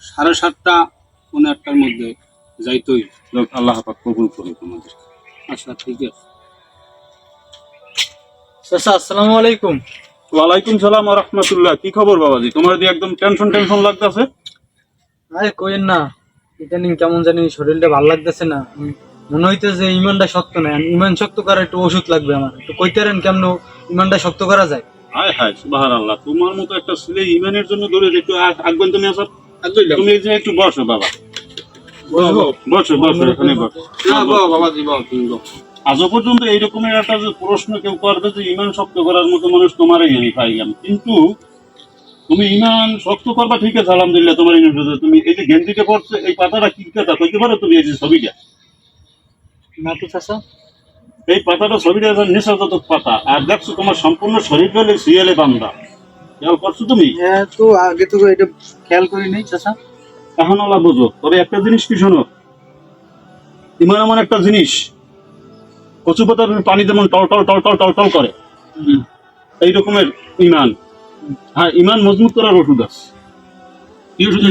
7:30 পৌনে 8টার মধ্যে যাইতই। আল্লাহ পাক কবুল করুক তোমাদের। আচ্ছা ঠিক আছে। চাচা আসসালামু আলাইকুম। ওয়ালাইকুম সালাম ওয়া রাহমাতুল্লাহ। কি খবর বাবাজি? তোমার দিয়ে একদম টেনশন লাগতেছে। আরে কইেন না, ইদানিং কেমন জানি শরীরটা ভালো লাগতেছে না। মনে হইতেছে যে ইমানটা শক্ত না। ইমান শক্ত করার একটু ওষুধ লাগবে আমার। একটু কইতারেন কেমন ইমানটা শক্ত করা যায়? হায় হায় সুবহানাল্লাহ, তোমার মতো একটা ছেলে ইমানের জন্য ধরে একটু আগবেন তুমি আসো। তুমি এই যে একটু বসো বাবা, বসো এখানে বসো। বাবাজি বল তুমি বল। আজও পর্যন্ত এইরকমের একটা যে প্রশ্ন কেউ করবে যে ইমান শক্ত করার মতো মানুষ তোমারই আমি পাইলাম, কিন্তু তুমি ইমান শক্ত করবা ঠিক আছে আলহামদুলিল্লাহ। তোমার তুমি এই যে গেঞ্জিতে পড়ছে এই পাতাটা কি কথা কইতে পারো তুমি? এই যে ছবিটা, না তো চাচা। এই পাতাটা ছবিটা নেশাজাতক পাতা, আর দেখছো তোমার সম্পূর্ণ শরীর হলে সিয়ালে বান্ধা। খেয়াল করছো তুমি? হ্যাঁ, তো আগে তো এটা খেয়াল করি নাই চাচা। এখন ওলা বুঝো। তবে একটা জিনিস কি শোনো, ইমান এমন একটা জিনিস, কচু পাতার পানি যেমন টল টল টল টল টল টল করে, এই রকমের ইমান। হ্যাঁ, ইমান মজবুত করার ওষুধ আছে। কি ওষুধ?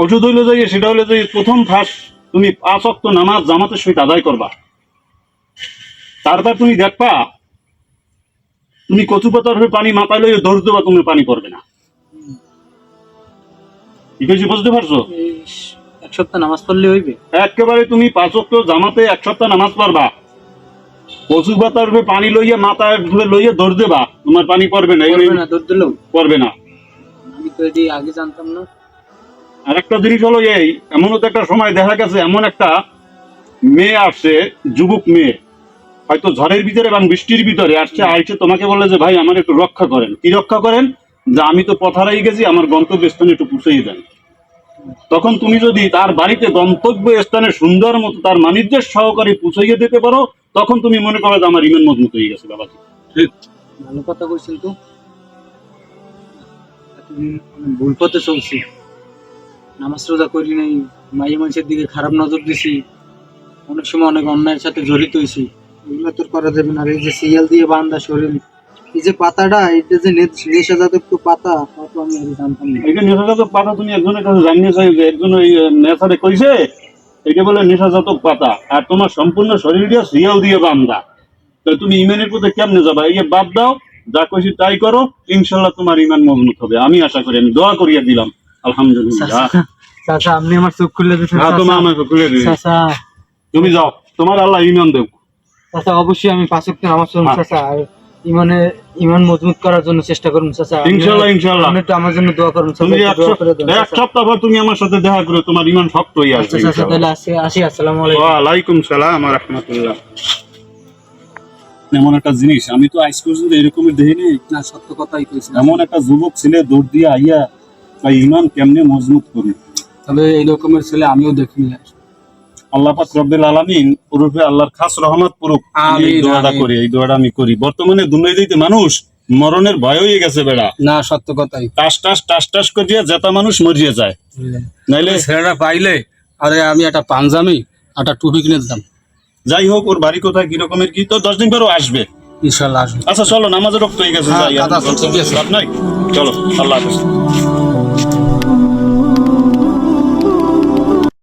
ওষুধ হইলে যাই সেটা হলে যে প্রথম ফার্স্ট তুমি 5 ওয়াক্ত নামাজ জামাতের সহিত আদায় করবা। তারপর তুমি দেখবা তুমি কচু পাতার হয়ে পানি মাথায় লইয়ে দৌড় দেবা, তুমি পানি পড়বে না। ঠিক আছে, বুঝতে পারছো? এক সপ্তাহ নামাজ পড়লে হইবে? একেবারে তুমি 5 ওয়াক্ত জামাতে 1 সপ্তাহ নামাজ পড়বা, কচু পাতার হয়ে পানি লইয়া মাথায় লইয়া দৌড় দেবা, তোমার পানি পড়বে না। দৌড় দিলেও পড়বে না। আমি তো এটি আগে জানতাম না। আর একটা জিনিস হলো এই, এমনও তো একটা সময় দেখা গেছে এমন একটা মেয়ে আসছে, যুবক মেয়ে, হয়তো ঝড়ের ভিতরে এবং বৃষ্টির ভিতরে আসছে তোমাকে বললে যে ভাই আমার একটু রক্ষা করেন। কি রক্ষা করেন? যে আমি তো পথ হারাই গেছি, আমার গন্তব্যস্থানে একটু পৌঁছেই দেন। তখন তুমি যদি তার বাড়িতে গন্তব্য স্থানে সুন্দর মতো তার মানিজ্যের সহকারে পৌঁছাইয়ে দিতে পারো, তখন তুমি মনে করো যে আমার ইমান মজবুত হয়ে গেছে। বাবাজি ঠিক ভালো কথা কইছেন তো। ভুল পথে চলছি, নামাজ রোজা করি নাই, মাইয়া মানুষের দিকে খারাপ নজর দিছি, অনেক সময় অনেক অন্যায়ের সাথে জড়িত হয়েছি। এগুলো তোর করা যাবে না। আর এই যে সিরিয়াল দিয়ে বান্ধা শরীর, এই যে পাতাটা, এটা যে নেশাজাতক পাতা, তা তো আমি আগে জানতাম না। এই যে নেশাজাতক পাতা তুমি একজনের কাছে জানিয়ে চাই যে একজন ওই নেশারে কইছে এটা বলে নেশাজাতক পাতা, আর তোমার সম্পূর্ণ শরীরটা সিরিয়াল দিয়ে বান্ধা। তো তুমি ইমানের পথে কেমনে যাবা? এই যে বাদ দাও, যা কইছি তাই করো, ইনশাল্লাহ তোমার ইমান মজবুত হবে। আমি আশা করি, আমি দোয়া করিয়া দিলাম। আলহামদুলিল্লাহ। চাচা আপনি আমার চোখ খুলে দিয়েছেন। হ্যাঁ, তোমার আমাকে খুলে দিই। চাচা তুমি যাও, তোমার আল্লাহ ইমান দেব। চাচা অবশ্যই আমি 5 ওয়াক্ত নামাজ পড়ব চাচা। আর ইমান মজবুত করার জন্য চেষ্টা করুন চাচা। ইনশাআল্লাহ আপনি একটু আমার জন্য দোয়া করুন চাচা। তুমি দোয়া করে দেন। 1 সপ্তাহ পর তুমি আমার সাথে দেখা করো, তোমার ইমান শক্ত হয়ে আসবে। আচ্ছা চাচা, তাহলে আসি। আসসালামু আলাইকুম। ওয়া আলাইকুম সালাম ওয়া রাহমাতুল্লাহ। এমন একটা জিনিস আমি তো আজ পর্যন্ত এরকমের দেখিনি। না, সত্য কথাই কইছেন। এমন একটা যুবক ছেলে দৌড় দিয়ে আইয়া তাই ইমান কেমনে মজবুত করে। তবে এই রকমের ছেলে আমিও দেখিনি। আল্লাহ পাক রব্বুল আলামিন ওরূপে আল্লাহর খাস রহমত করুক। আমি দোয়াটা করি, এই দোয়াটা আমি করি। বর্তমানে দুনিয়াতে মানুষ মরণের ভয় হয়ে গেছে বেড়া। না, সত্য কথাই। টাস করিয়া যেটা মানুষ মরিয়ে যায়। নাইলে ছেলেটা পাইলে আরে আমি একটা পাঞ্জাবি একটা টুপি কিনে দিতাম। যাই হোক, ওর বাড়ি কোথায়, কি রকমের কি, তো 10 দিন পরও আসবে ইনশাআল্লাহ আসবে। আচ্ছা চলো, নামাজের রক্ত হয়ে গেছে। ঠিক আছে, নাই চলো, আল্লাহ হাফেজ।